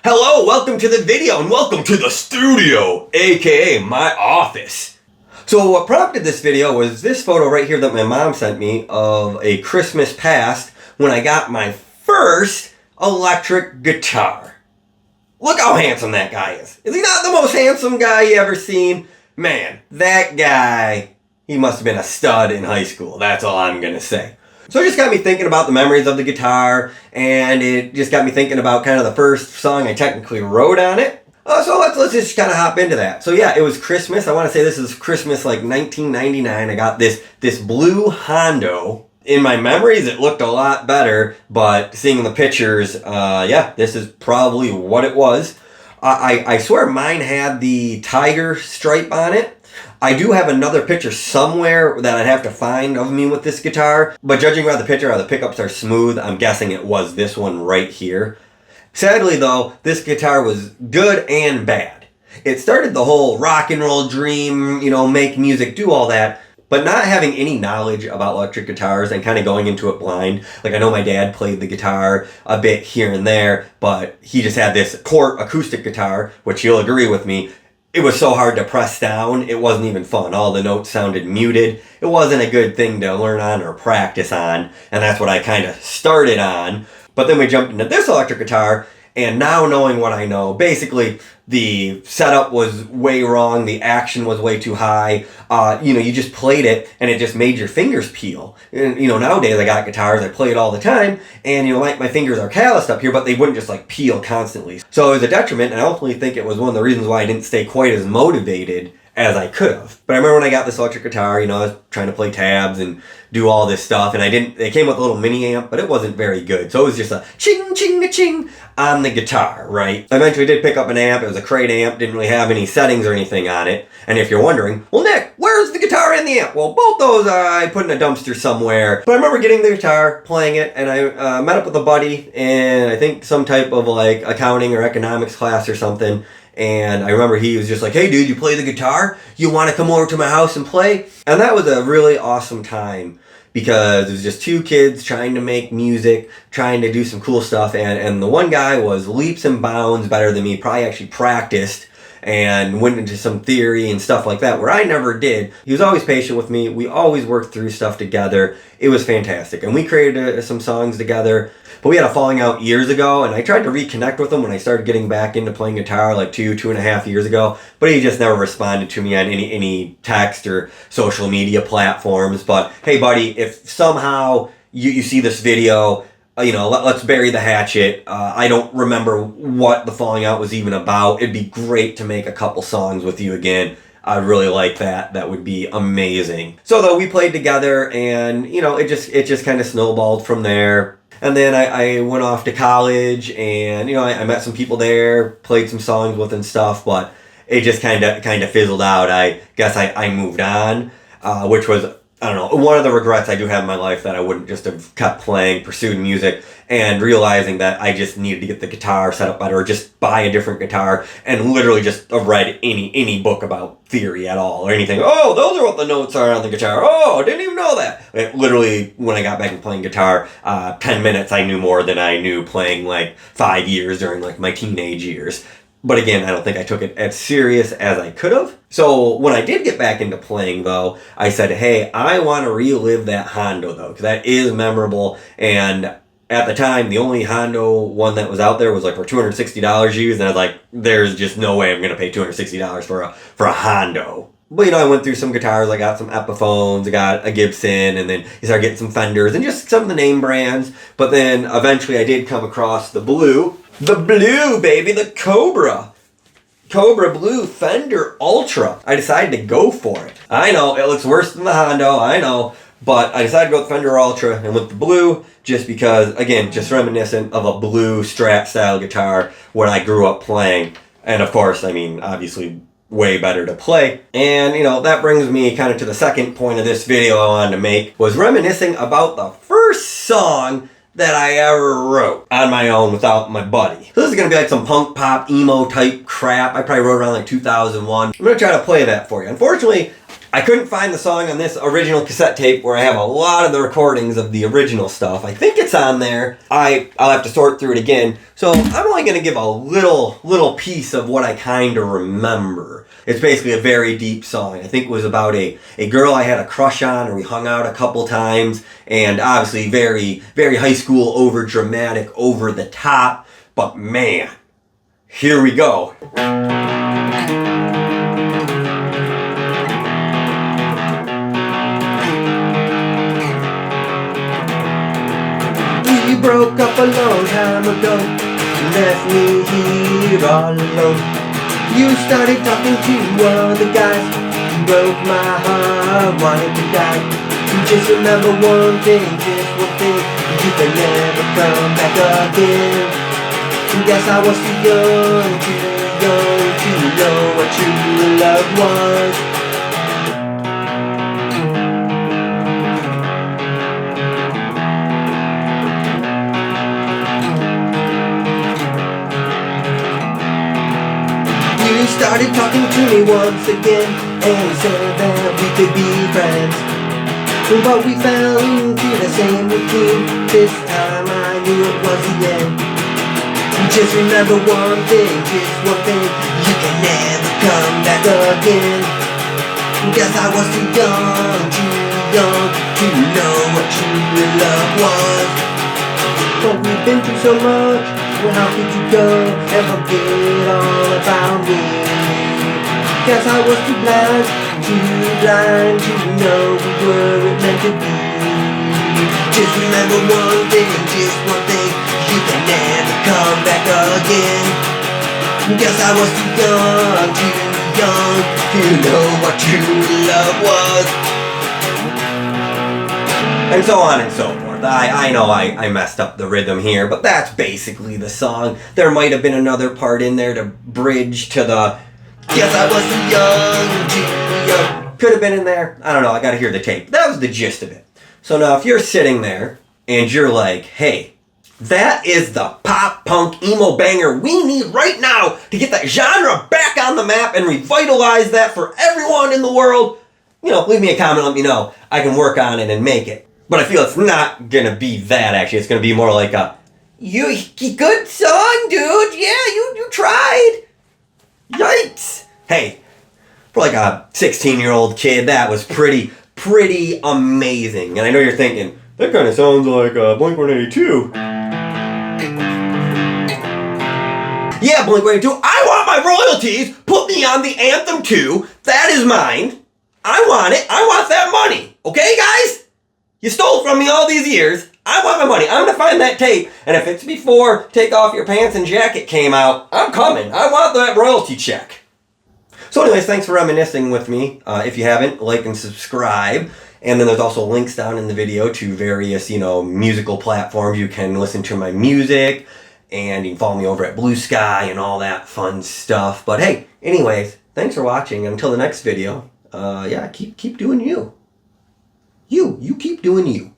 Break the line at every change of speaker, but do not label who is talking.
Hello, welcome to the video and welcome to the studio, aka my office. So what prompted this video was this photo right here that my mom sent me of a Christmas past when I got my first electric guitar. Look how handsome that guy is. Is he not the most handsome guy you ever seen? Man, that guy, he must have been a stud in high school. That's all I'm gonna say. So it just got me thinking about the memories of the guitar, and it just got me thinking about kind of the first song I technically wrote on it. So let's just kind of hop into that. So yeah, it was Christmas. I want to say this is Christmas like 1999. I got this blue Hondo. In my memories, it looked a lot better, but seeing the pictures, yeah, this is probably what it was. I swear mine had the tiger stripe on it. I do have another picture somewhere that I'd have to find of me with this guitar, but judging by the picture how the pickups are smooth, I'm guessing it was this one right here. Sadly though, this guitar was good and bad. It started the whole rock and roll dream, make music, do all that, but not having any knowledge about electric guitars and kind of going into it blind. Like I know my dad played the guitar a bit here and there, but he just had this Cort acoustic guitar, which you'll agree with me, it was so hard to press down, it wasn't even fun. All the notes sounded muted. It wasn't a good thing to learn on or practice on, and that's what I kind of started on. But then we jumped into this electric guitar, and now knowing what I know, basically the setup was way wrong, the action was way too high. You just played it and it just made your fingers peel. And, nowadays I got guitars, I play it all the time, and my fingers are calloused up here, but they wouldn't just like peel constantly. So it was a detriment, and I ultimately think it was one of the reasons why I didn't stay quite as motivated as I could have. But I remember when I got this electric guitar, I was trying to play tabs and do all this stuff, and it came with a little mini amp, but it wasn't very good. So it was just a ching, ching, ching on the guitar, right? I eventually did pick up an amp. It was a crate amp, didn't really have any settings or anything on it. And if you're wondering, well, Nick, where's the guitar and the amp? Well, both those I put in a dumpster somewhere. But I remember getting the guitar, playing it, and I met up with a buddy in, I think, some type of like accounting or economics class or something. And I remember he was just like, hey dude, you play the guitar? You want to come over to my house and play? And that was a really awesome time because it was just two kids trying to make music, trying to do some cool stuff. And the one guy was leaps and bounds better than me, probably actually practiced and went into some theory and stuff like that, where I never did. He was always patient with me. We always worked through stuff together. It was fantastic. And we created some songs together. But we had a falling out years ago, and I tried to reconnect with him when I started getting back into playing guitar like 2.5 years ago, but he just never responded to me on any text or social media platforms. But hey buddy, if somehow you see this video, let's bury the hatchet. I don't remember what the falling out was even about. It'd be great to make a couple songs with you again. I'd really like that. That would be amazing. So though we played together, and it just kind of snowballed from there. And then I went off to college, and I met some people there, played some songs with and stuff, but it just kind of fizzled out. I guess I moved on, which was, I don't know, one of the regrets I do have in my life, that I wouldn't just have kept playing, pursued music, and realizing that I just needed to get the guitar set up better, or just buy a different guitar, and literally just have read any book about theory at all, or anything. Oh, those are what the notes are on the guitar. Oh, I didn't even know that. Literally, when I got back to playing guitar, 10 minutes I knew more than I knew playing like 5 years during like my teenage years. But again, I don't think I took it as serious as I could have. So when I did get back into playing though, I said, hey, I want to relive that Hondo though, because that is memorable. And at the time, the only Hondo one that was out there was like for $260 used. And I was like, there's just no way I'm going to pay $260 for a Hondo. But I went through some guitars. I got some Epiphones, I got a Gibson, and then I started getting some Fenders and just some of the name brands. But then eventually I did come across the blue, baby, the Cobra Blue Fender Ultra. I decided to go for it. I know, it looks worse than the Hondo, I know. But I decided to go with Fender Ultra and with the blue just because, again, just reminiscent of a blue Strat style guitar when I grew up playing. And of course, obviously way better to play. And, that brings me kind of to the second point of this video I wanted to make, was reminiscing about the first song that I ever wrote on my own without my buddy. So this is going to be like some punk pop emo type crap. I probably wrote around like 2001. I'm going to try to play that for you. Unfortunately, I couldn't find the song on this original cassette tape where I have a lot of the recordings of the original stuff. I think it's on there. I'll have to sort through it again. So I'm only going to give a little piece of what I kind of remember. It's basically a very deep song. I think it was about a girl I had a crush on, and we hung out a couple times. And obviously very, very high school, over dramatic, over the top. But man, here we go. We broke up a long time ago, left me here all alone. You started talking to other guys, broke my heart, wanted to die. Just remember one thing, you can never come back again. Guess I was too young to know what true love was. You started talking to me once again and said that we could be friends, but we fell into the same routine. This time I knew it was the end. Just remember one thing, you can never come back again. Guess I was too young to know what true love was. But we've been through so much, well, how could you go and forget all about me? Guess I was too blind to know we weren't meant to be. Just remember one thing, you can never come back again. Guess I was too young to know what true love was. And so on and so forth. I know I messed up the rhythm here, but that's basically the song. There might have been another part in there to bridge to the guess I was too young. Could have been in there. I don't know. I gotta hear the tape. That was the gist of it. So now if you're sitting there and you're like, hey, that is the pop punk emo banger we need right now to get that genre back on the map and revitalize that for everyone in the world, leave me a comment, let me know. I can work on it and make it. But I feel it's not gonna be that, actually. It's gonna be more like a, good song, dude. Yeah, you tried. Yikes. Hey, for like a 16-year-old kid, that was pretty amazing. And I know you're thinking, that kind of sounds like Blink-182. Yeah, Blink-182, I want my royalties. Put me on the anthem too. That is mine. I want it. I want that money. Okay, guys? You stole from me all these years. I want my money. I'm going to find that tape. And if it's before Take Off Your Pants and Jacket came out, I'm coming. I want that royalty check. So anyways, thanks for reminiscing with me. If you haven't, like and subscribe. And then there's also links down in the video to various, musical platforms. You can listen to my music. And you can follow me over at Blue Sky and all that fun stuff. But hey, anyways, thanks for watching. Until the next video, keep doing you. You keep doing you.